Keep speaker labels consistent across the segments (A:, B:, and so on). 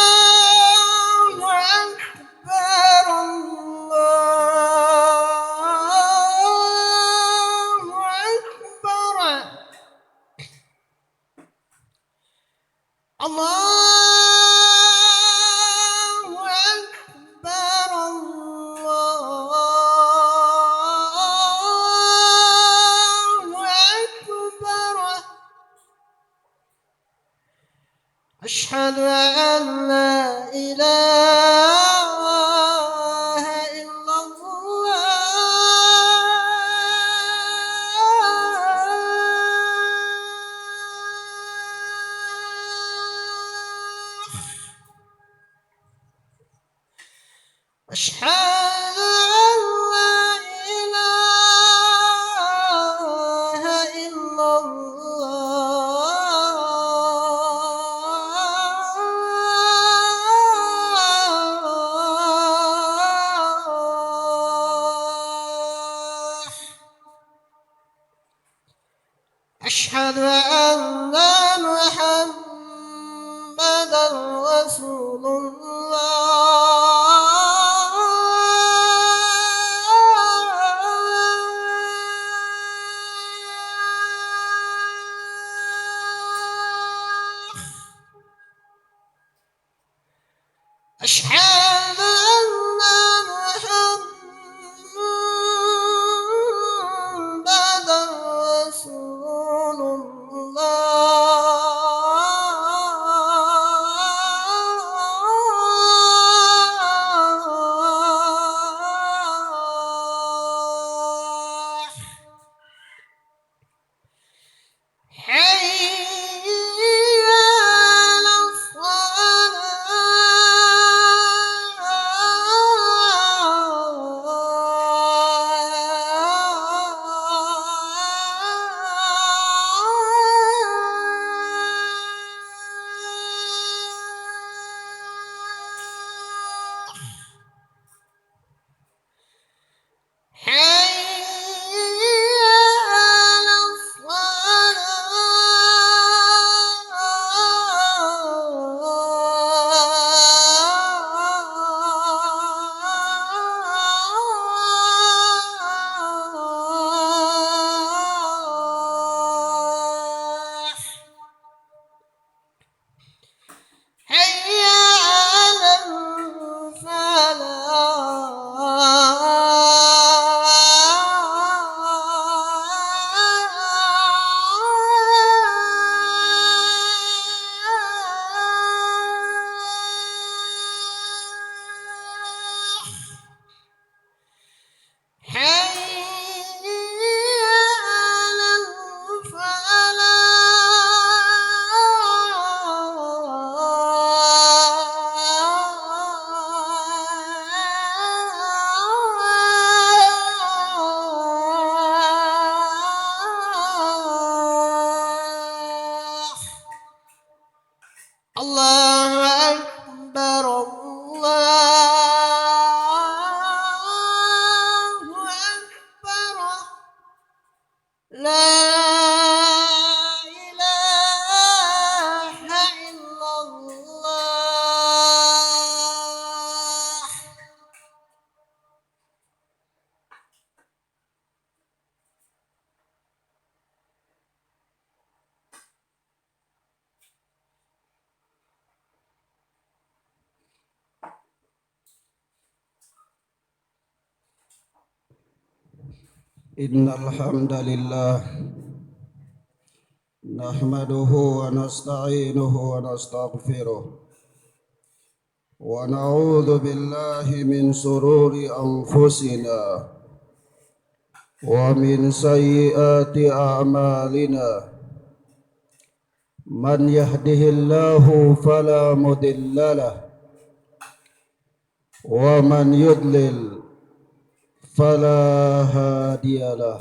A: الله أكبر الله أكبر الله أكبر الله أكبر أشهد أن لا إله إلا الله أشهد أن لا إله إلا الله أشهد أن محمدا رسول الله أشهد أن محمدا رسول الله حي على الصلاة حي على الصلاة حي على الفلاح حي على الفلاح الله أكبر الله أكبر لا إله إلا الله
B: إن الحمد لله نحمده ونستعينه ونستغفره ونعوذ بالله من شرور أنفسنا ومن سيئات أعمالنا من يهده الله فلا مضل له ومن يضلل فلا هادي له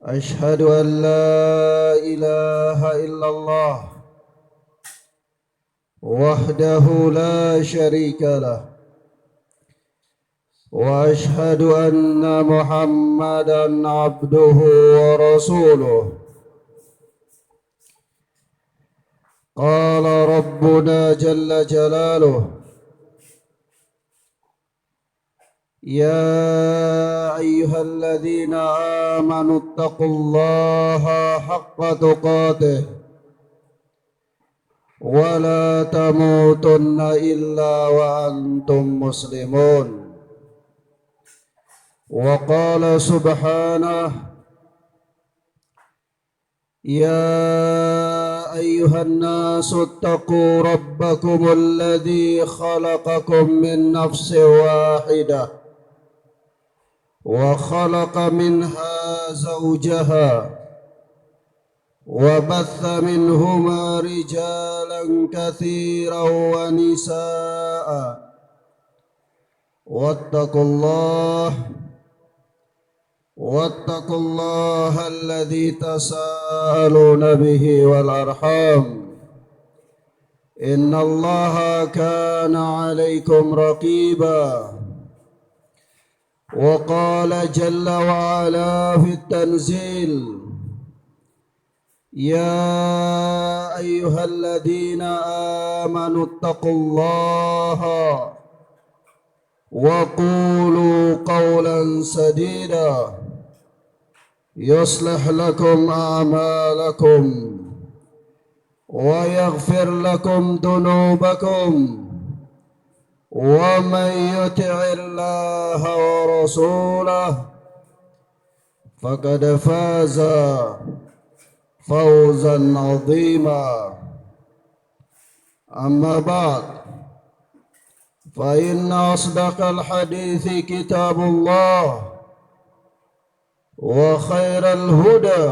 B: أشهد أن لا إله إلا الله وحده لا شريك له وأشهد أن محمدا عبده ورسوله قال ربنا جل جلاله يا أيها الذين آمنوا اتقوا الله حق تقاته ولا تموتن إلا وأنتم مسلمون. وقال سبحانه يا أيها الناس اتقوا ربكم الذي خلقكم من نفس واحدة وخلق منها زوجها وبث منهما رجالا كثيرا ونساء واتقوا الله الذي تساءلون به والأرحام إن الله كان عليكم رقيبا. وقال جل وعلا في التنزيل يا أيها الذين آمنوا اتقوا الله وقولوا قولا سديدا يصلح لكم أعمالكم ويغفر لكم ذنوبكم ومن يطع الله ورسوله فقد فاز فوزا عظيما. أما بعد فإن أصدق الحديث كتاب الله وخير الهدى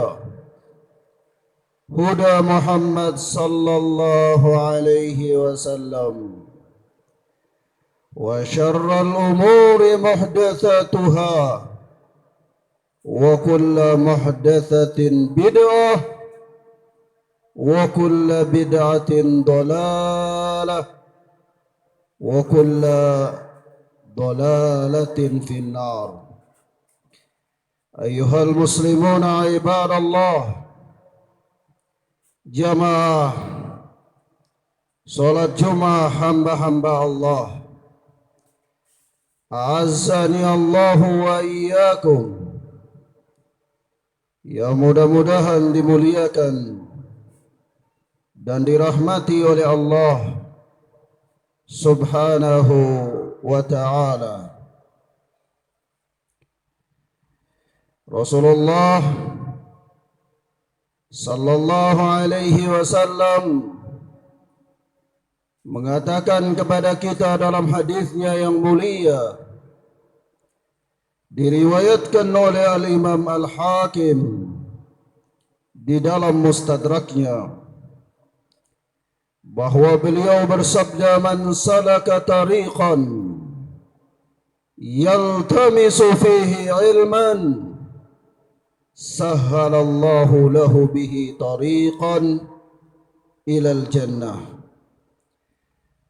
B: هدى محمد صلى الله عليه وسلم وشر الأمور محدثاتها وكل محدثة بدعة وكل بدعة ضلالة وكل ضلالة في النار. أيها المسلمون عباد الله، jamaah salat Jumat hamba-hamba Allah, a'azzani Allahu wa iyyakum, yang mudah-mudahan dimuliakan dan dirahmati oleh Allah Subhanahu wa ta'ala. Rasulullah sallallahu alaihi wasallam mengatakan kepada kita dalam hadisnya yang mulia, diriwayatkan oleh Al-Imam Al-Hakim di dalam Mustadraknya, bahwa beliau bersabda, man salaka tariqan yaltamisu fihi ilman sahhalallahu lahu bihi tariqan ilal jannah.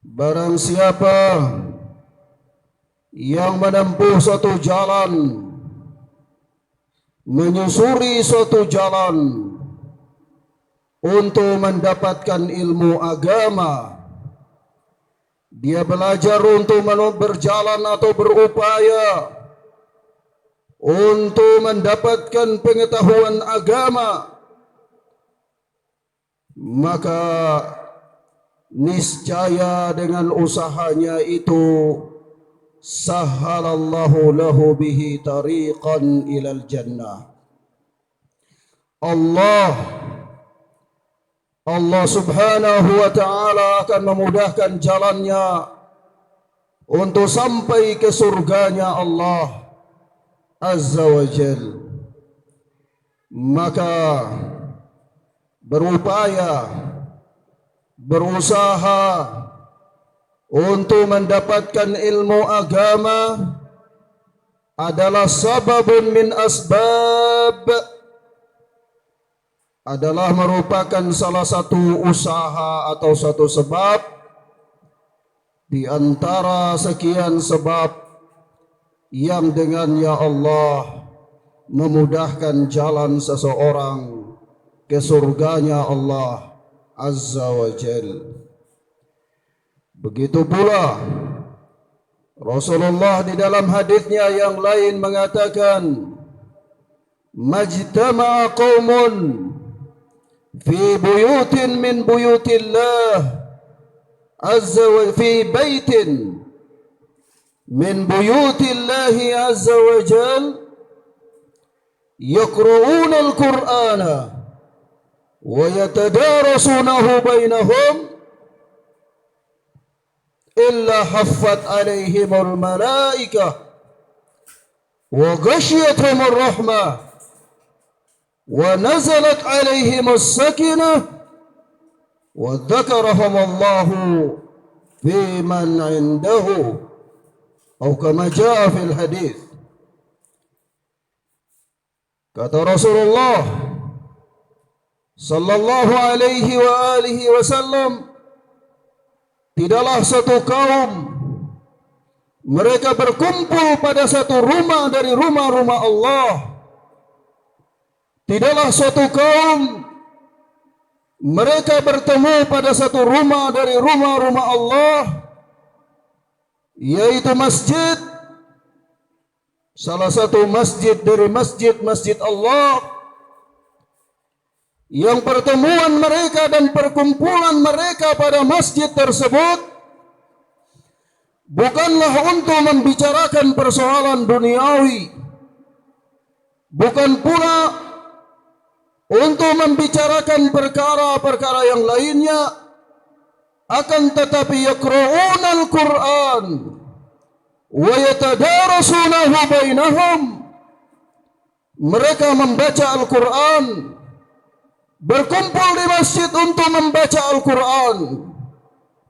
B: Barang siapa yang menempuh suatu jalan, menyusuri suatu jalan untuk mendapatkan ilmu agama, dia belajar untuk berjalan atau berupaya untuk mendapatkan pengetahuan agama, maka niscaya dengan usahanya itu sahhalallahu lahu bihi tariqan ilal jannah. Allah subhanahu wa ta'ala akan memudahkan jalannya untuk sampai ke surganya Allah Azza wa Jal. Maka berupaya, berusaha untuk mendapatkan ilmu agama adalah sababun min asbab, adalah merupakan salah satu usaha atau satu sebab di antara sekian sebab yang dengannya Allah memudahkan jalan seseorang ke surganya Allah Azza wa Jal. Begitu pula Rasulullah di dalam hadisnya yang lain mengatakan, majtama'a qaumun fi buyutin min buyutillah azza wa fi baitin min buyutillahi azza wa jal yaqra'una al-Qur'ana wa yatadarasunahu bainahum illa haffat alaihimul malaikah wa ghashiyatuhumur rahmah wa nazalat alaihimus sakinah wa dzakarahumallahu fi man indahu atau kama jaa fil hadis. Kata Rasulullah sallallahu alaihi wa alihi wasallam, tidaklah satu kaum mereka berkumpul pada satu rumah dari rumah-rumah Allah. Tidaklah suatu kaum mereka bertemu pada satu rumah dari rumah-rumah Allah, yaitu masjid, salah satu masjid dari masjid-masjid Allah, yang pertemuan mereka dan perkumpulan mereka pada masjid tersebut bukanlah untuk membicarakan persoalan duniawi, bukan pula untuk membicarakan perkara-perkara yang lainnya, akan tetapi yaqra'una al-Qur'an wa yatadarasunahu bainahum. Mereka membaca Al-Quran, berkumpul di masjid untuk membaca Al-Quran,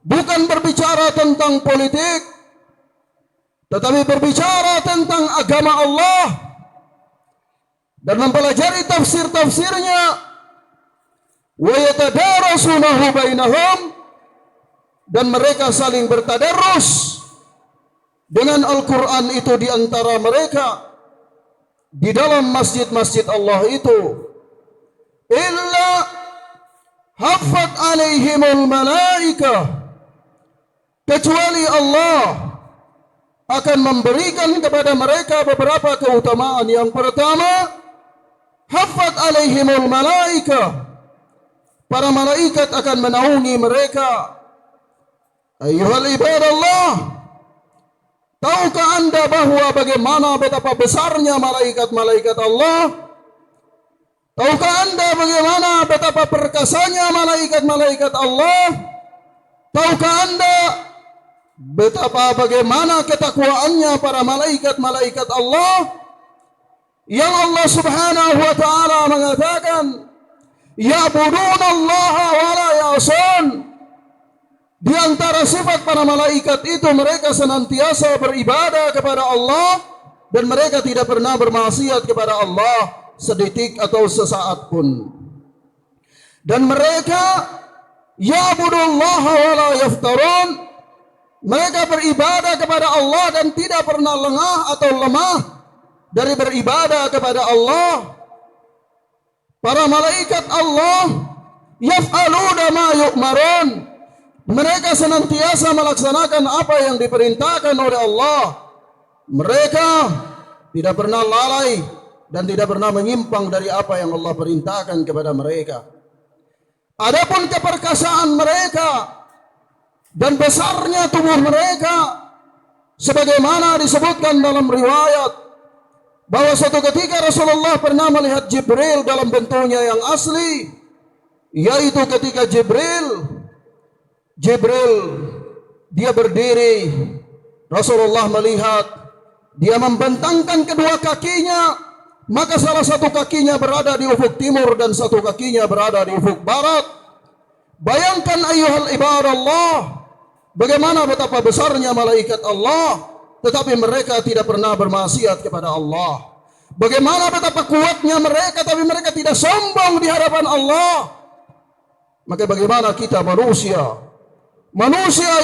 B: bukan berbicara tentang politik, tetapi berbicara tentang agama Allah dan mempelajari tafsir-tafsirnya. Wa yatadarasunahu bainahum, dan mereka saling bertadarus dengan Al-Quran itu di antara mereka di dalam masjid-masjid Allah itu. Illa haffat alaihimul malaikah, kecuali Allah akan memberikan kepada mereka beberapa keutamaan. Yang pertama, haffat alaihimul malaikah, para malaikat akan menaungi mereka. Ayyuhal ibadallah, tahukah anda bahwa bagaimana betapa besarnya malaikat-malaikat Allah? Tahukah anda bagaimana betapa perkasanya malaikat-malaikat Allah? Tahukah anda betapa bagaimana ketakwaannya para malaikat-malaikat Allah? Yang Allah subhanahu wa ta'ala mengatakan, ya'budunallaha wa la ya'sun. Di antara sifat para malaikat itu, mereka senantiasa beribadah kepada Allah dan mereka tidak pernah bermaksiat kepada Allah sedetik atau sesaat pun. Dan mereka ya'budullaha wa la yaftarun, mereka beribadah kepada Allah dan tidak pernah lengah atau lemah dari beribadah kepada Allah. Para malaikat Allah yaf'aluna ma yu'marun, mereka senantiasa melaksanakan apa yang diperintahkan oleh Allah. Mereka tidak pernah lalai dan tidak pernah menyimpang dari apa yang Allah perintahkan kepada mereka. Adapun keperkasaan mereka dan besarnya tubuh mereka, sebagaimana disebutkan dalam riwayat bahwa suatu ketika Rasulullah pernah melihat Jibril dalam bentuknya yang asli, yaitu ketika Jibril dia berdiri, Rasulullah melihat dia membentangkan kedua kakinya, maka salah satu kakinya berada di ufuk timur dan satu kakinya berada di ufuk barat. Bayangkan ayyuhal ibadallah, bagaimana betapa besarnya malaikat Allah, tetapi mereka tidak pernah bermaksiat kepada Allah. Bagaimana betapa kuatnya mereka, tapi mereka tidak sombong di hadapan Allah. Maka bagaimana kita manusia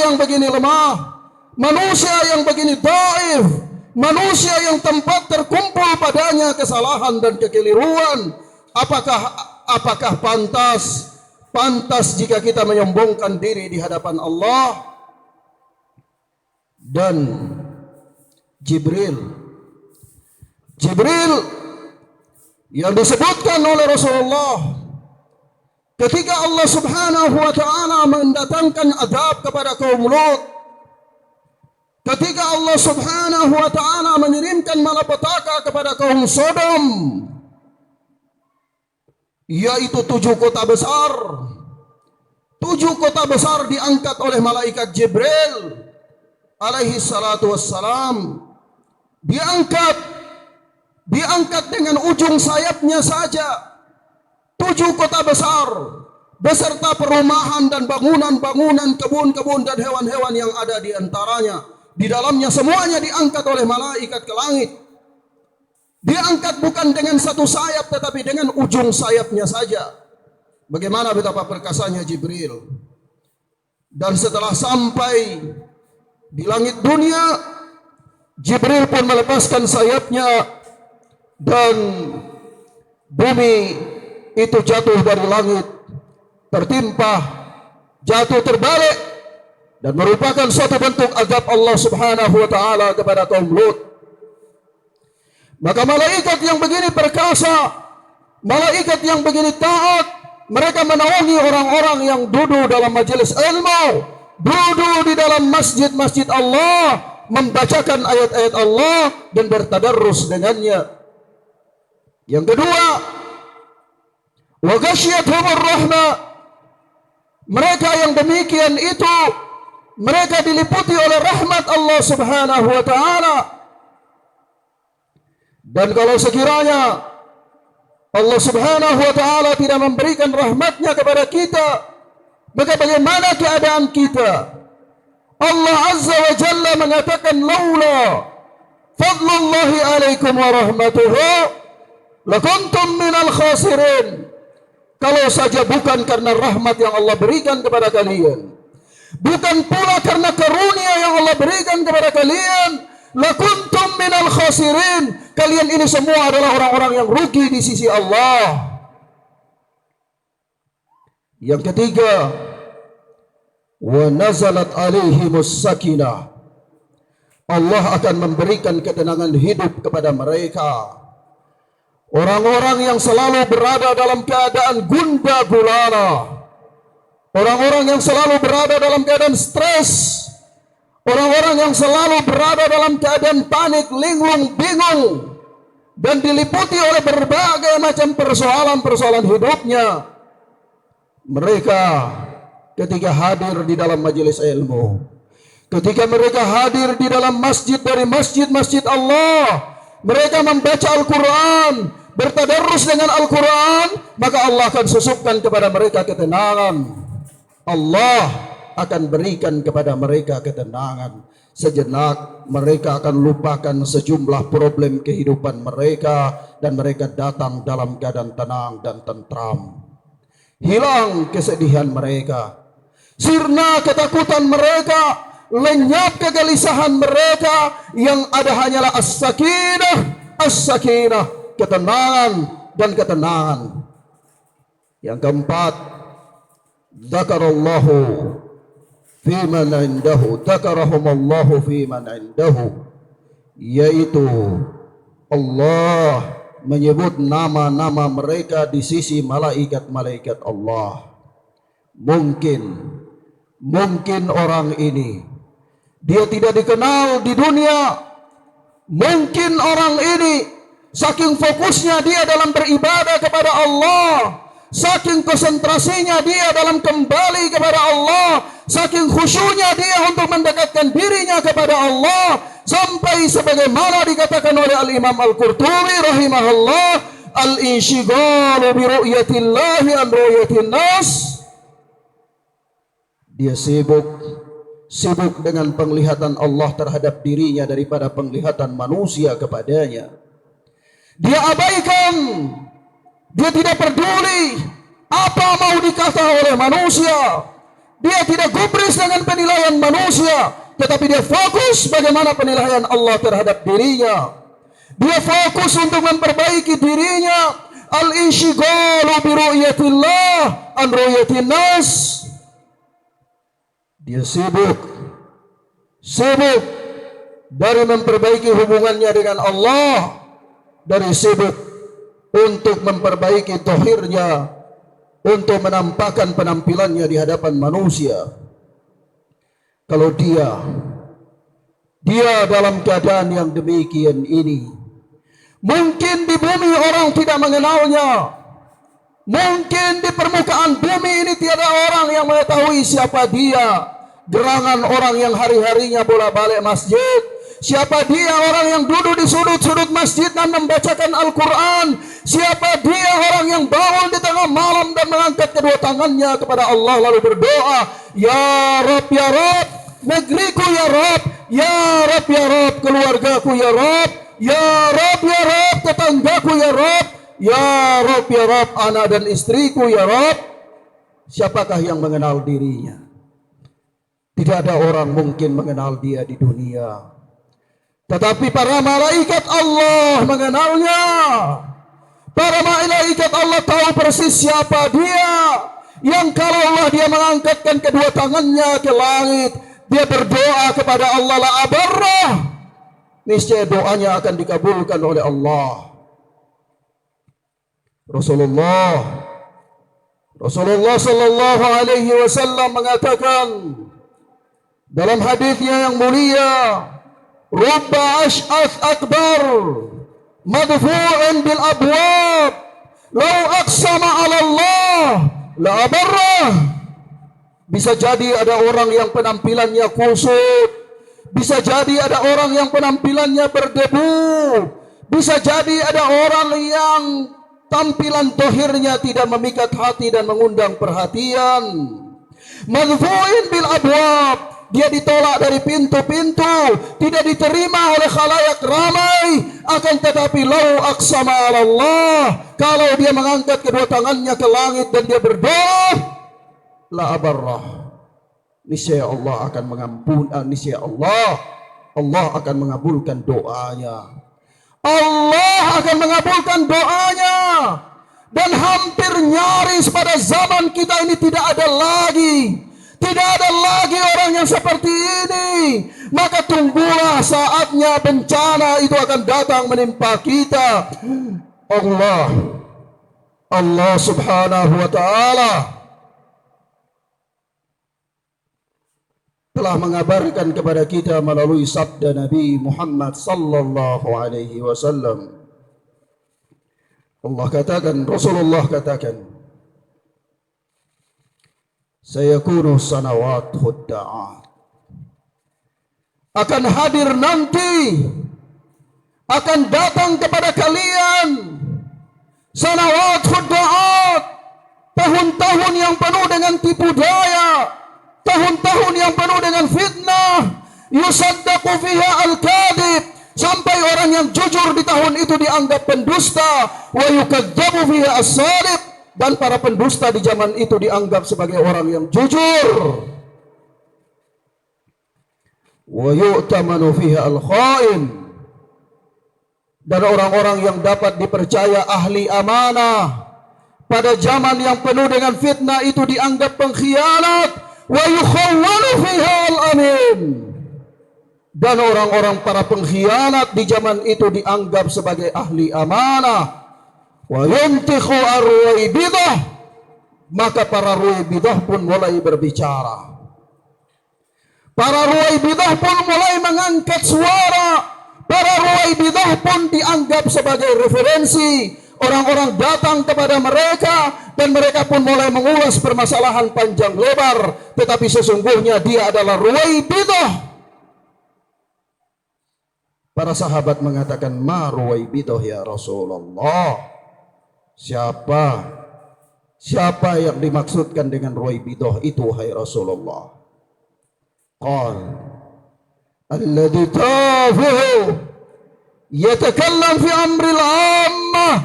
B: yang begini lemah, manusia yang begini dhaif, manusia yang tempat terkumpul padanya kesalahan dan kekeliruan, apakah pantas pantas jika kita menyombongkan diri di hadapan Allah. Dan Jibril yang disebutkan oleh Rasulullah ketika Allah Subhanahu wa taala mendatangkan azab kepada kaum Lut, ketika Allah Subhanahu wa taala mengirimkan malapetaka kepada kaum Sodom, yaitu 7 kota besar. 7 kota besar diangkat oleh malaikat Jibril alaihi salatu wassalam. Diangkat dengan ujung sayapnya saja. 7 kota besar beserta perumahan dan bangunan-bangunan, kebun-kebun dan hewan-hewan yang ada di antaranya. Di dalamnya semuanya diangkat oleh malaikat ke langit. Diangkat bukan dengan satu sayap tetapi dengan ujung sayapnya saja. Bagaimana betapa perkasanya Jibril. Dan setelah sampai di langit dunia, Jibril pun melepaskan sayapnya dan bumi itu jatuh dari langit, tertimpa, jatuh terbalik, dan merupakan suatu bentuk azab Allah Subhanahu wa taala kepada kaum Lut. Maka malaikat yang begini perkasa, malaikat yang begini taat, mereka menaungi orang-orang yang duduk dalam majelis ilmu, duduk di dalam masjid-masjid Allah, membacakan ayat-ayat Allah dan bertadarrus dengannya. Yang kedua, wa ghasyiyatuhumur rahmah, mereka yang demikian itu mereka diliputi oleh rahmat Allah Subhanahu wa taala. Dan kalau sekiranya Allah Subhanahu wa taala tidak memberikan rahmatnya kepada kita, maka bagaimana keadaan kita? Allah Azza wa Jalla mengatakan, laula fadlullahi alaikum wa rahmatuhu lakuntum minal khasirin. Kalau saja bukan karena rahmat yang Allah berikan kepada kalian, bukan pula karena karunia yang Allah berikan kepada kalian, lakuntum minal khasirin, kalian ini semua adalah orang-orang yang rugi di sisi Allah. Yang ketiga, wa nazalat alaihimus sakinah, Allah akan memberikan ketenangan hidup kepada mereka. Orang-orang yang selalu berada dalam keadaan gundah gulana, orang-orang yang selalu berada dalam keadaan stres, orang-orang yang selalu berada dalam keadaan panik, linglung, bingung, dan diliputi oleh berbagai macam persoalan-persoalan hidupnya, mereka ketika hadir di dalam majelis ilmu, ketika mereka hadir di dalam masjid dari masjid-masjid Allah, mereka membaca Al-Quran, bertadarrus dengan Al-Quran, maka Allah akan susupkan kepada mereka ketenangan. Allah akan berikan kepada mereka ketenangan. Sejenak mereka akan lupakan sejumlah problem kehidupan mereka, dan mereka datang dalam keadaan tenang dan tentram. Hilang kesedihan mereka, sirna ketakutan mereka, lenyap kegelisahan mereka. Yang ada hanyalah as-sakinah, as-sakinah, ketenangan dan ketenangan. Yang keempat, dzakarallahu fi man indahu, dzakarahumallahu fi man indahu, yaitu Allah menyebut nama-nama mereka di sisi malaikat-malaikat Allah. Mungkin orang ini dia tidak dikenal di dunia. Mungkin orang ini saking fokusnya dia dalam beribadah kepada Allah, saking konsentrasinya dia dalam kembali kepada Allah, saking khusyunya dia untuk mendekatkan dirinya kepada Allah, sampai sebagaimana dikatakan oleh Al-Imam Al-Qurtubi rahimahullah, al-inshigalu bi ru'yatillahi an ru'yatin nas, dia sibuk dengan penglihatan Allah terhadap dirinya daripada penglihatan manusia kepadanya. Dia abaikan, dia tidak peduli apa mau dikata oleh manusia. Dia tidak gubris dengan penilaian manusia, tetapi dia fokus bagaimana penilaian Allah terhadap dirinya. Dia fokus untuk memperbaiki dirinya. Al-inshigalu bi ru'yatillah Allah an ru'yatin nas. Dia sibuk dari memperbaiki hubungannya dengan Allah, dari sibuk untuk memperbaiki zahirnya, untuk menampakkan penampilannya di hadapan manusia. Kalau dia dalam keadaan yang demikian ini, mungkin di bumi orang tidak mengenalnya, mungkin di permukaan bumi ini tiada orang yang mengetahui siapa dia. Gerangan orang yang hari-harinya bolak-balik masjid, siapa dia orang yang duduk di sudut-sudut masjid dan membacakan Al-Quran, siapa dia orang yang bangun di tengah malam dan mengangkat kedua tangannya kepada Allah lalu berdoa, Ya Rabb, Ya Rabb, negeriku Ya Rabb, Ya Rabb, Ya Rabb, keluargaku Ya Rabb, Ya Rabb, Ya Rabb, tetanggaku Ya Rabb, Ya Rabb, Ya Rabb, anak dan istriku Ya Rabb. Siapakah yang mengenal dirinya? Tidak ada orang mungkin mengenal dia di dunia, tetapi para malaikat Allah mengenalnya. Para malaikat Allah tahu persis siapa dia, yang kalau Allah dia mengangkatkan kedua tangannya ke langit, dia berdoa kepada Allah la abarrah, niscaya doanya akan dikabulkan oleh Allah. Rasulullah sallallahu alaihi wasallam mengatakan dalam hadisnya yang mulia, rubba ash'ath akbar madfu'in bil abwab law aqsama 'ala Allah la abarrah. Bisa jadi ada orang yang penampilannya kusut, bisa jadi ada orang yang penampilannya berdebu, bisa jadi ada orang yang tampilan zahirnya tidak memikat hati dan mengundang perhatian. Madfu'in bil abwab, dia ditolak dari pintu-pintu, tidak diterima oleh khalayak ramai. Akan tetapi lau aqsama 'ala Allah, kalau dia mengangkat kedua tangannya ke langit dan dia berdoa, la abarrah, niscaya Allah akan mengampuni, niscaya Allah akan mengabulkan doanya. Allah akan mengabulkan doanya. Dan hampir nyaris pada zaman kita ini tidak ada lagi orang yang seperti ini. Maka tunggulah saatnya bencana itu akan datang menimpa kita. Allah subhanahu wa ta'ala telah mengabarkan kepada kita melalui sabda Nabi Muhammad sallallahu alaihi wasallam. Allah katakan, Rasulullah katakan, sayakunu sanawat hudda'at, akan hadir nanti, akan datang kepada kalian sanawat hudda'at, tahun-tahun yang penuh dengan tipu daya, tahun-tahun yang penuh dengan fitnah, yusaddaqu fiha al-kadhib, sampai orang yang jujur di tahun itu dianggap pendusta, wa yukadzabu fiha as-sadiq, dan para pendusta di zaman itu dianggap sebagai orang yang jujur, wa yu'tamanu fiha al-khain, dan orang-orang yang dapat dipercaya ahli amanah pada zaman yang penuh dengan fitnah itu dianggap pengkhianat, wa yukhawwanu fiha al-amin, dan orang-orang para pengkhianat di zaman itu dianggap sebagai ahli amanah. Wa yuntikhu ar-ruwaibidah, maka para ruwaibidah pun mulai berbicara. Para ruwaibidah pun mulai mengangkat suara. Para ruwaibidah pun dianggap sebagai referensi. Orang-orang datang kepada mereka dan mereka pun mulai mengulas permasalahan panjang lebar, tetapi sesungguhnya dia adalah ruwaibidah. Para sahabat mengatakan, ma ruwaibidah ya Rasulullah, siapa yang dimaksudkan dengan ruwaibidah itu hai Rasulullah? Qal alladhi tafuhu yatakallam fi amril ammah,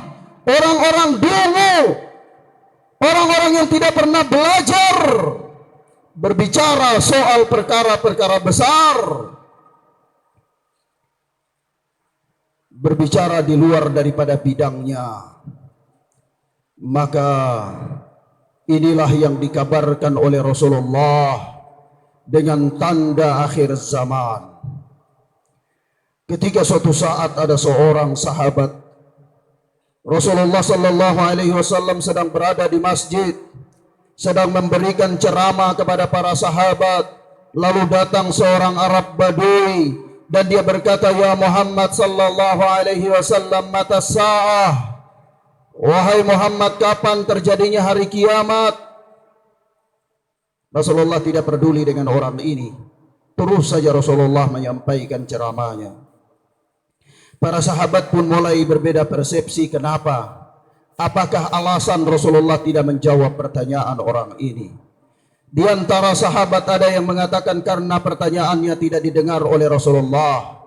B: orang-orang dungu, orang-orang yang tidak pernah belajar berbicara soal perkara-perkara besar, berbicara di luar daripada bidangnya. Maka Inilah yang dikabarkan oleh Rasulullah dengan tanda akhir zaman. Ketika suatu saat ada seorang sahabat, Rasulullah sallallahu alaihi wasallam sedang berada di masjid, sedang memberikan ceramah kepada para sahabat. Lalu datang seorang Arab Badui dan dia berkata, "Ya Muhammad sallallahu alaihi wasallam, mata sa'ah?" Wahai Muhammad, kapan terjadinya hari kiamat? Rasulullah tidak peduli dengan orang ini. Terus saja Rasulullah menyampaikan ceramahnya. Para sahabat pun mulai berbeda persepsi. Kenapa? Apakah alasan Rasulullah tidak menjawab pertanyaan orang ini? Di antara sahabat ada yang mengatakan karena pertanyaannya tidak didengar oleh Rasulullah.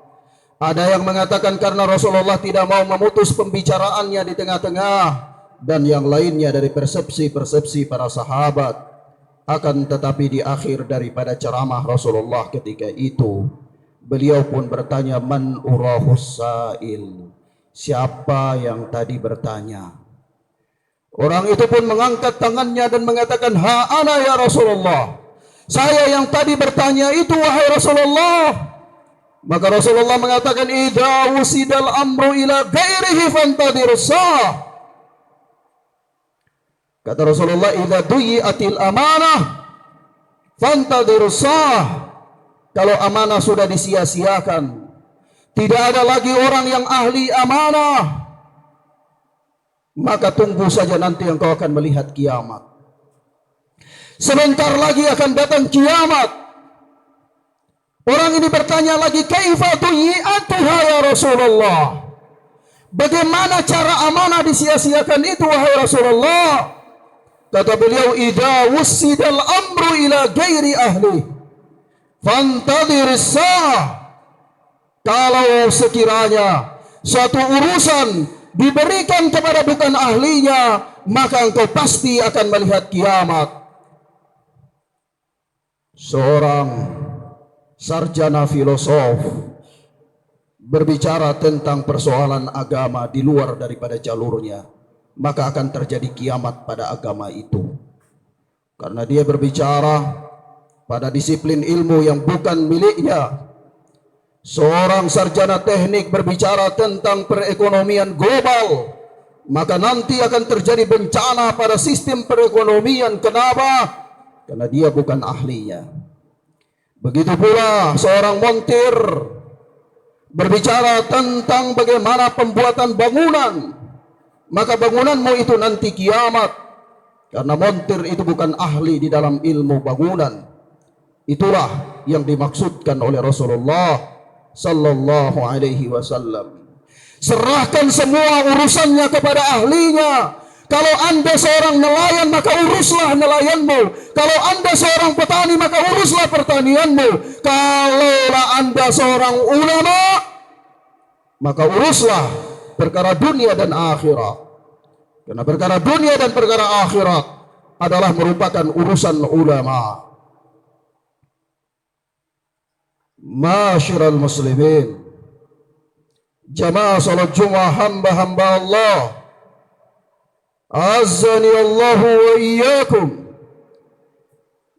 B: Ada yang mengatakan karena Rasulullah tidak mau memutus pembicaraannya di tengah-tengah. Dan yang lainnya dari persepsi-persepsi para sahabat. Akan tetapi di akhir daripada ceramah Rasulullah ketika itu, beliau pun bertanya, "Man urahus sa'il?" Siapa yang tadi bertanya? Orang itu pun mengangkat tangannya dan mengatakan, "Ha ana ya Rasulullah. Saya yang tadi bertanya itu, wahai Rasulullah." Maka Rasulullah mengatakan, "Idza wusidal amru ila ghairihi fantadirus sah." Kata Rasulullah, "Idza duyi'atil amanah fantadirus sah." Kalau amanah sudah disia-siakan, tidak ada lagi orang yang ahli amanah, maka tunggu saja nanti engkau akan melihat kiamat. Sebentar lagi akan datang kiamat. Orang ini bertanya lagi, "Kaifa tuyi'atuha ya Rasulullah?" Bagaimana cara amanah disia-siakan itu wahai Rasulullah? Kata beliau, "Idza wussidal amru ila ghairi ahli fantadhiris sah." Kalau sekiranya suatu urusan diberikan kepada bukan ahlinya, maka engkau pasti akan melihat kiamat. Seorang sarjana filosof berbicara tentang persoalan agama di luar daripada jalurnya, maka akan terjadi kiamat pada agama itu. Karena dia berbicara pada disiplin ilmu yang bukan miliknya. Seorang sarjana teknik berbicara tentang perekonomian global, maka nanti akan terjadi bencana pada sistem perekonomian. Kenapa? Karena dia bukan ahlinya. Begitu pula seorang montir berbicara tentang bagaimana pembuatan bangunan, maka bangunanmu itu nanti kiamat, karena montir itu bukan ahli di dalam ilmu bangunan. Itulah yang dimaksudkan oleh Rasulullah sallallahu alaihi wasallam. Serahkan semua urusannya kepada ahlinya. Kalau anda seorang nelayan, maka uruslah nelayanmu. Kalau anda seorang petani, maka uruslah pertanianmu. Kalaulah anda seorang ulama, maka uruslah perkara dunia dan akhirat. Karena perkara dunia dan perkara akhirat adalah merupakan urusan ulama. Masyiral muslimin, jamaah salat Jumat hamba-hamba Allah, azani Allahu wa iyyakum,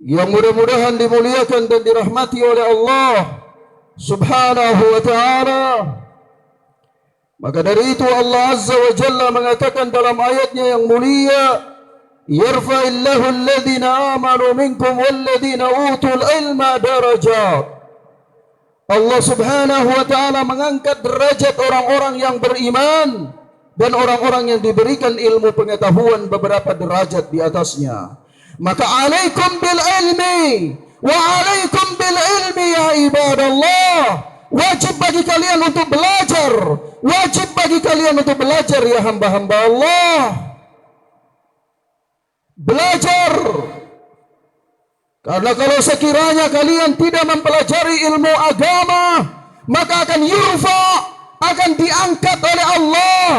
B: yang mudah-mudahan dimuliakan dan dirahmati oleh Allah subhanahu wa ta'ala. Maka dari itu Allah azza wa jalla mengatakan dalam ayatnya yang mulia, "Yarfa'illahu alladhina amanu minkum walladhina utul ilma darajat." Allah subhanahu wa ta'ala mengangkat derajat orang-orang yang beriman dan orang-orang yang diberikan ilmu pengetahuan beberapa derajat di atasnya. Maka alaikum bil ilmi wa alaikum bil ilmi ya ibadallah. Wajib bagi kalian untuk belajar. Wajib bagi kalian untuk belajar ya hamba-hamba Allah. Belajar. Karena kalau sekiranya kalian tidak mempelajari ilmu agama, maka akan yurfa, akan diangkat oleh Allah.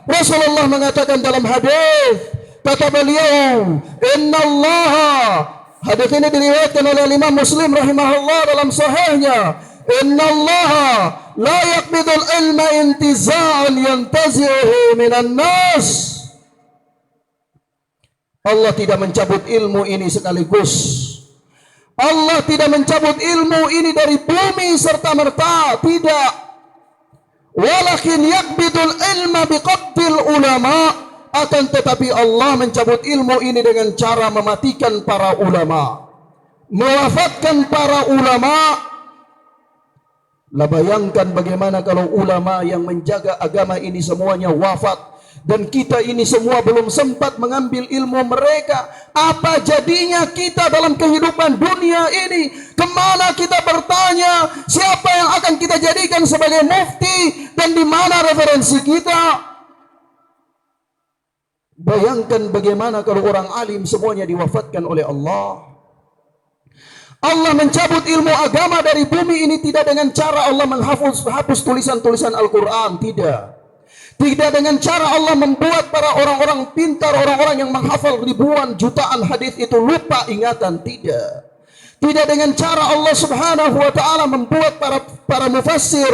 B: Rasulullah mengatakan dalam hadis, kata beliau, "Innallaha," hadis ini diriwayatkan oleh Imam Muslim rahimahullah dalam sahihnya, "Innallaha la yaqbidul ilma intiza'an yantazi'uhu minan nas." Allah tidak mencabut ilmu ini sekaligus. Allah tidak mencabut ilmu ini dari bumi serta merta, tidak. Walakin yakbidul ilma biqabdil ulama. Akan tetapi Allah mencabut ilmu ini dengan cara mematikan para ulama, mewafatkan para ulama. Lah bayangkan bagaimana kalau ulama yang menjaga agama ini semuanya wafat, dan kita ini semua belum sempat mengambil ilmu mereka. Apa jadinya kita dalam kehidupan dunia ini? Kemana kita bertanya? Siapa yang akan kita jadikan sebagai mufti? Dan di mana referensi kita? Bayangkan bagaimana kalau orang alim semuanya diwafatkan oleh Allah. Allah mencabut ilmu agama dari bumi ini tidak dengan cara Allah menghapus tulisan-tulisan Al-Quran, tidak. Tidak dengan cara Allah membuat para orang-orang pintar, orang-orang yang menghafal ribuan jutaan hadis itu lupa ingatan, tidak. Tidak dengan cara Allah Subhanahu wa taala membuat para mufassir,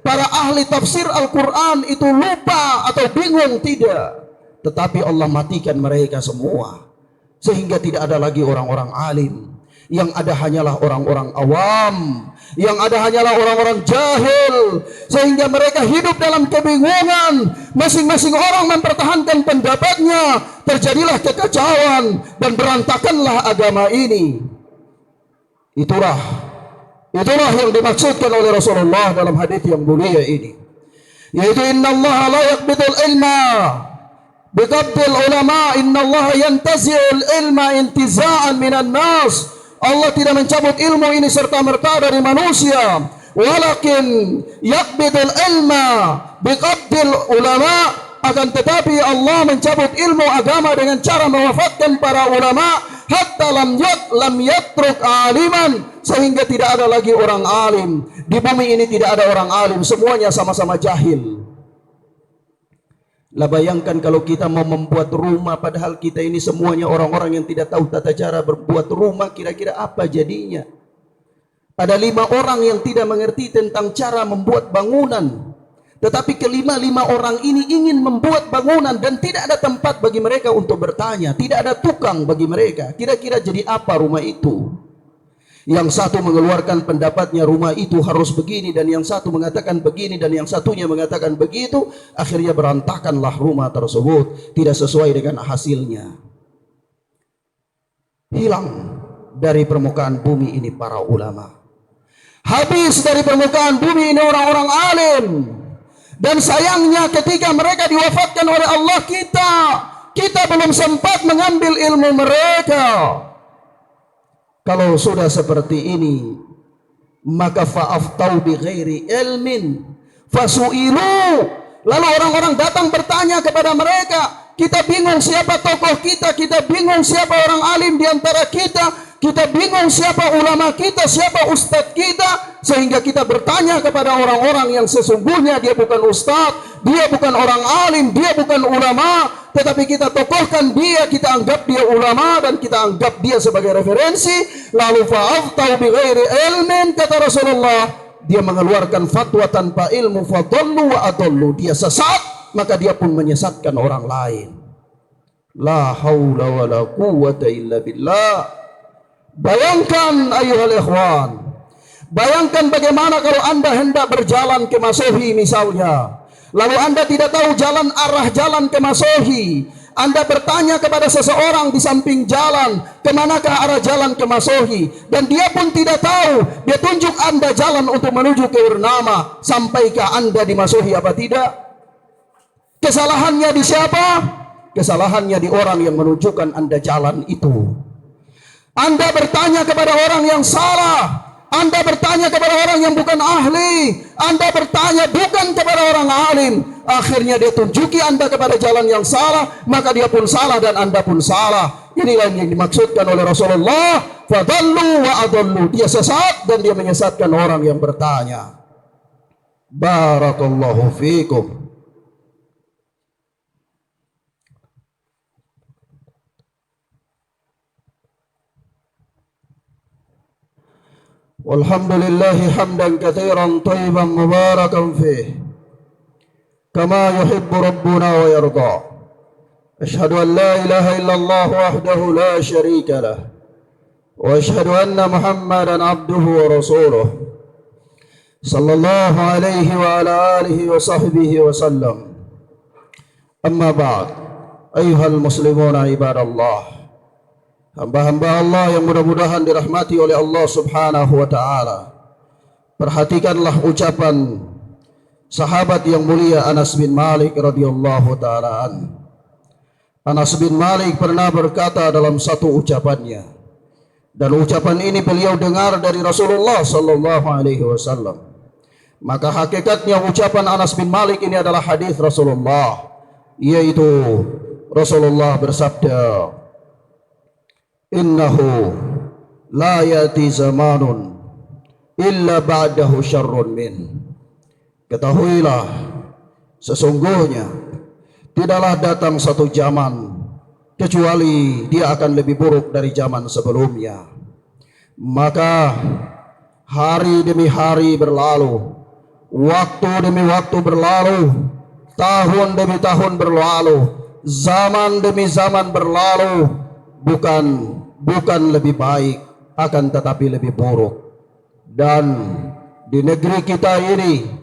B: para ahli tafsir Al-Quran itu lupa atau bingung, tidak. Tetapi Allah matikan mereka semua sehingga tidak ada lagi orang-orang alim. Yang ada hanyalah orang-orang awam, yang ada hanyalah orang-orang jahil, sehingga mereka hidup dalam kebingungan. Masing-masing orang mempertahankan pendapatnya, terjadilah kekacauan dan berantakanlah agama ini. Itulah yang dimaksudkan oleh Rasulullah dalam hadis yang mulia ini, yaitu innallaha la yaqbidul ilma biqabdil ulama, innallaha yantazi'ul ilma intiza'an minan nas. Allah tidak mencabut ilmu ini serta-merta dari manusia, walakin yakbidul ilma biqabdil ulama. Akan tetapi Allah mencabut ilmu agama dengan cara mewafatkan para ulama, hatta lam yatruk aliman, sehingga tidak ada lagi orang alim. Di bumi ini tidak ada orang alim, semuanya sama-sama jahil. Lah bayangkan kalau kita mau membuat rumah, padahal kita ini semuanya orang-orang yang tidak tahu tata cara berbuat rumah, kira-kira apa jadinya? Ada 5 orang yang tidak mengerti tentang cara membuat bangunan, tetapi kelima-lima orang ini ingin membuat bangunan dan tidak ada tempat bagi mereka untuk bertanya, tidak ada tukang bagi mereka. Kira-kira jadi apa rumah itu? Yang satu mengeluarkan pendapatnya rumah itu harus begini, dan yang satu mengatakan begini, dan yang satunya mengatakan begitu. Akhirnya berantakanlah rumah tersebut, tidak sesuai dengan hasilnya. Hilang dari permukaan bumi ini para ulama, habis dari permukaan bumi ini orang-orang alim. Dan sayangnya ketika mereka diwafatkan oleh Allah, kita belum sempat mengambil ilmu mereka. Kalau sudah seperti ini, maka fa'aftau bi ghairi ilmin fasu'ilu. Lalu orang-orang datang bertanya kepada mereka. Kita bingung siapa tokoh kita bingung siapa orang alim di antara kita bingung siapa ulama kita, siapa ustadz kita, sehingga kita bertanya kepada orang-orang yang sesungguhnya dia bukan ustadz, dia bukan orang alim, dia bukan ulama, tetapi kita tokohkan dia, kita anggap dia ulama, dan kita anggap dia sebagai referensi. Lalu fa'aftau bi ghairi ilmin, kata Rasulullah, dia mengeluarkan fatwa tanpa ilmu, fadallu wa adallu, dia sesat, maka dia pun menyesatkan orang lain. La haula wa la quwwata illa billah. Bayangkan ayuhal ikhwan, bayangkan bagaimana kalau anda hendak berjalan ke Masohi misalnya, lalu anda tidak tahu arah jalan ke Masohi. Anda bertanya kepada seseorang di samping jalan, kemanakah arah jalan ke Masohi, dan dia pun tidak tahu. Dia tunjuk anda jalan untuk menuju ke Wirnama. Sampaikah anda di Masohi apa tidak? Kesalahannya di siapa? Kesalahannya di orang yang menunjukkan anda jalan itu. Anda bertanya kepada orang yang salah, Anda bertanya kepada orang yang bukan ahli, Anda bertanya bukan kepada orang alim. Akhirnya dia tunjuki Anda kepada jalan yang salah, maka dia pun salah dan Anda pun salah. Inilah yang dimaksudkan oleh Rasulullah, fadallu wa adallu. Dia sesat dan dia menyesatkan orang yang bertanya. Barakallahu fikum. Walhamdulillahi hamdan katsiran thayyiban mubarakan fih kama yuhibbu rabbuna wa yarda. أشهد أن لا إله إلا الله وحده لا شريك له وأشهد أن محمدا عبده ورسوله صلى الله عليه وعلى آله وصحبه وسلم. أما بعد أيها المسلمون عباد الله, hamba-hamba Allah yang mudah-mudahan dirahmati oleh Allah Subhanahu wa taala. Perhatikanlah ucapan sahabat yang mulia Anas bin Malik radhiyallahu taala an. Anas bin Malik pernah berkata dalam satu ucapannya, dan ucapan ini beliau dengar dari Rasulullah sallallahu alaihi wasallam. Maka hakikatnya ucapan Anas bin Malik ini adalah hadis Rasulullah, yaitu Rasulullah bersabda, "Innahu la yati zamanun illa ba'dahu syarrun min." Ketahuilah, sesungguhnya tidaklah datang satu zaman kecuali dia akan lebih buruk dari zaman sebelumnya. Maka hari demi hari berlalu, waktu demi waktu berlalu, tahun demi tahun berlalu, zaman demi zaman berlalu, bukan lebih baik, akan tetapi lebih buruk. Dan di negeri kita ini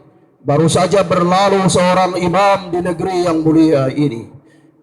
B: baru saja berlalu seorang imam di negeri yang mulia ini,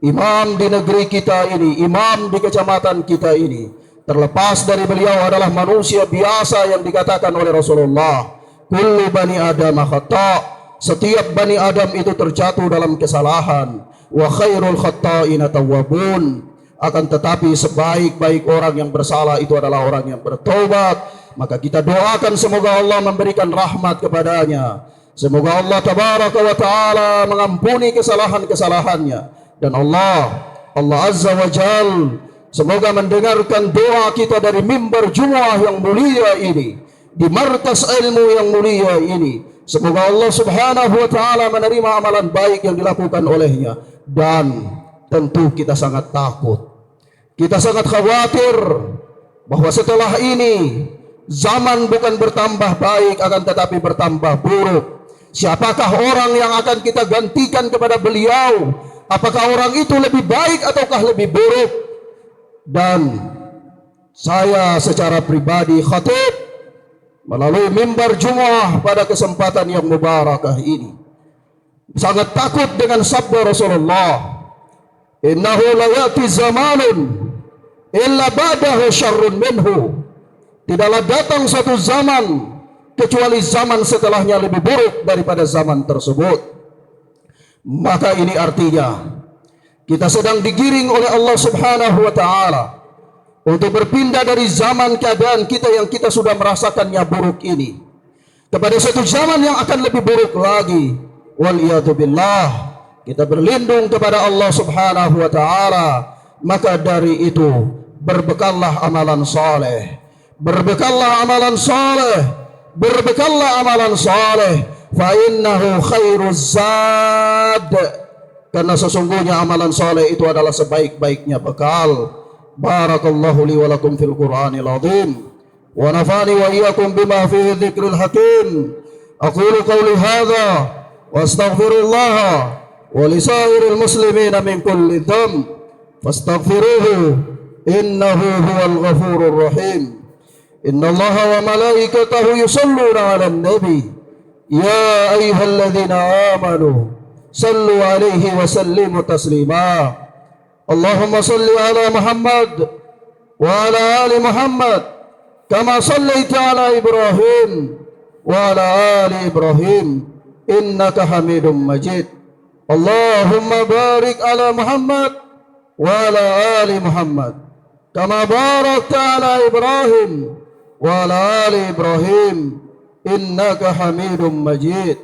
B: imam di negeri kita ini, imam di kecamatan kita ini. Terlepas dari beliau adalah manusia biasa yang dikatakan oleh Rasulullah, kullu bani adam khata', setiap bani Adam itu terjatuh dalam kesalahan, wa khairul khata'ina tawwabun, akan tetapi sebaik-baik orang yang bersalah itu adalah orang yang bertobat. Maka kita doakan semoga Allah memberikan rahmat kepadanya, semoga Allah tabaraka wa ta'ala mengampuni kesalahan-kesalahannya, dan Allah Azza wa Jal semoga mendengarkan doa kita dari mimbar Jumat yang mulia ini, di markas ilmu yang mulia ini. Semoga Allah Subhanahu wa ta'ala menerima amalan baik yang dilakukan olehnya. Dan tentu kita sangat takut, kita sangat khawatir bahwa setelah ini zaman bukan bertambah baik, akan tetapi bertambah buruk. Siapakah orang yang akan kita gantikan kepada beliau? Apakah orang itu lebih baik ataukah lebih buruk? Dan saya secara pribadi khatib melalui mimbar Jumat pada kesempatan yang mubarakah ini sangat takut dengan sabda Rasulullah, innahu la ya'ti zamanun illa ba'dahu syarrun minhu. Tidaklah datang satu zaman kecuali zaman setelahnya lebih buruk daripada zaman tersebut. Maka ini artinya kita sedang digiring oleh Allah Subhanahu wa ta'ala untuk berpindah dari zaman keadaan kita yang kita sudah merasakannya buruk ini kepada satu zaman yang akan lebih buruk lagi. Waliyadu billah, kita berlindung kepada Allah Subhanahu wa ta'ala. Maka dari itu berbekallah amalan saleh, berbekallah amalan saleh, berbekallah amalan saleh, fa innahu khairuz zad, karena sesungguhnya amalan saleh itu adalah sebaik-baiknya bekal. Barakallahu li wa lakum fil Qur'anil azim wa nafa'ani wa iyyakum bima fihi dzikril hakim. Aqulu qawli hadza wa astaghfirullah wa li sa'iril muslimina min kulli dhanb fastaghfiruhu innahu huwal ghafurur rahim. Innallaha wa malaikatahu yusalluna 'alan nabi ya ayyuhalladzina amanu sallu 'alaihi wa sallimu taslima. Allahumma salli ala Muhammad wa ala ali Muhammad kama sallaita ala Ibrahim wa ala ali Ibrahim innaka Hamidum Majid. Allahumma barik ala Muhammad wa ala ali Muhammad kama barakta ala Ibrahim wa ala ali Ibrahim innaka Hamidum Majid.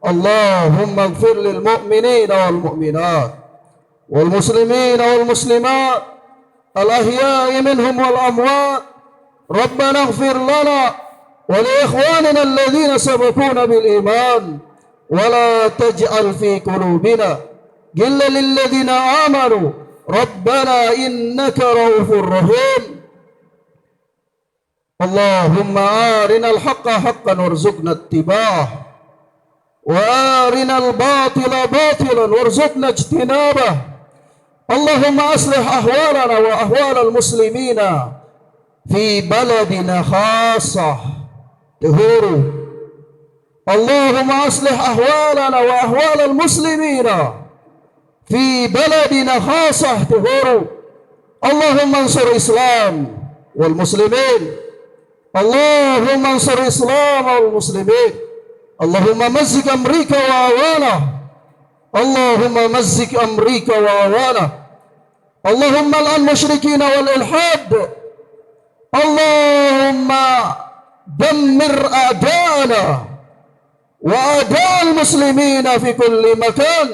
B: Allahumma ighfir lil mu'minina wal mu'minat والمسلمين والمسلمات الأحياء منهم والأموات. ربنا اغفر لنا ولإخواننا الذين سبقونا بالإيمان ولا تجعل في قلوبنا غلا للذين آمنوا ربنا إنك رؤوف رحيم. اللهم أرنا الحق حقا وارزقنا اتباعه وأرنا الباطل باطلا وارزقنا اجتنابه. Allahumma aslih ahwalana wa ahwal al-muslimina fi baladina khassah. Tuhuru. Allahumma aslih ahwalana wa ahwal al-muslimina fi baladina khassah. Tuhuru. Allahumma ansur Islam wal muslimin. Allahumma ansur Islam wal muslimin. Allahumma mazzik Amerika wa awanah. Allahumma mazzik Amerika wa awanah. Allahumma al'an musyrikin wal ilhad. Allahumma dammir a'da'ana wa a'da'al muslimina fi kulli makan.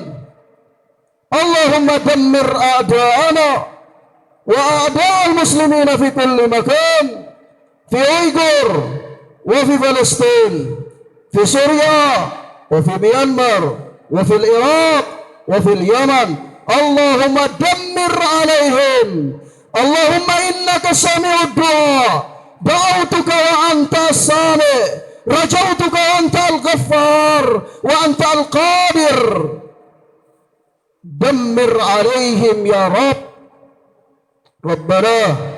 B: Allahumma dammir a'da'ana wa a'da'al muslimina fi kulli makan. Fi Uyghur wa fi Palestin, fi Syria wa fi Myanmar wa fi Iraq wa fi Yaman. Allahumma dammir alaihim. Allahumma innaka sami'ud du'a. Da'autuka wa anta as-sami'. Rajautuka wa anta al-ghaffar wa anta al-qadir. Dammir alaihim ya Rabb. Rabbana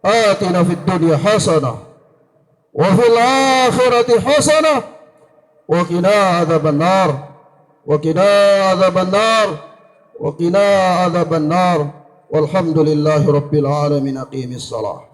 B: atina fid dunya hasanah wa fil akhirati hasanah wa qina adzaban nar wa qina adzaban nar wa qina adzaban nar. Walhamdulillahi rabbil alamin. Aqimis salah.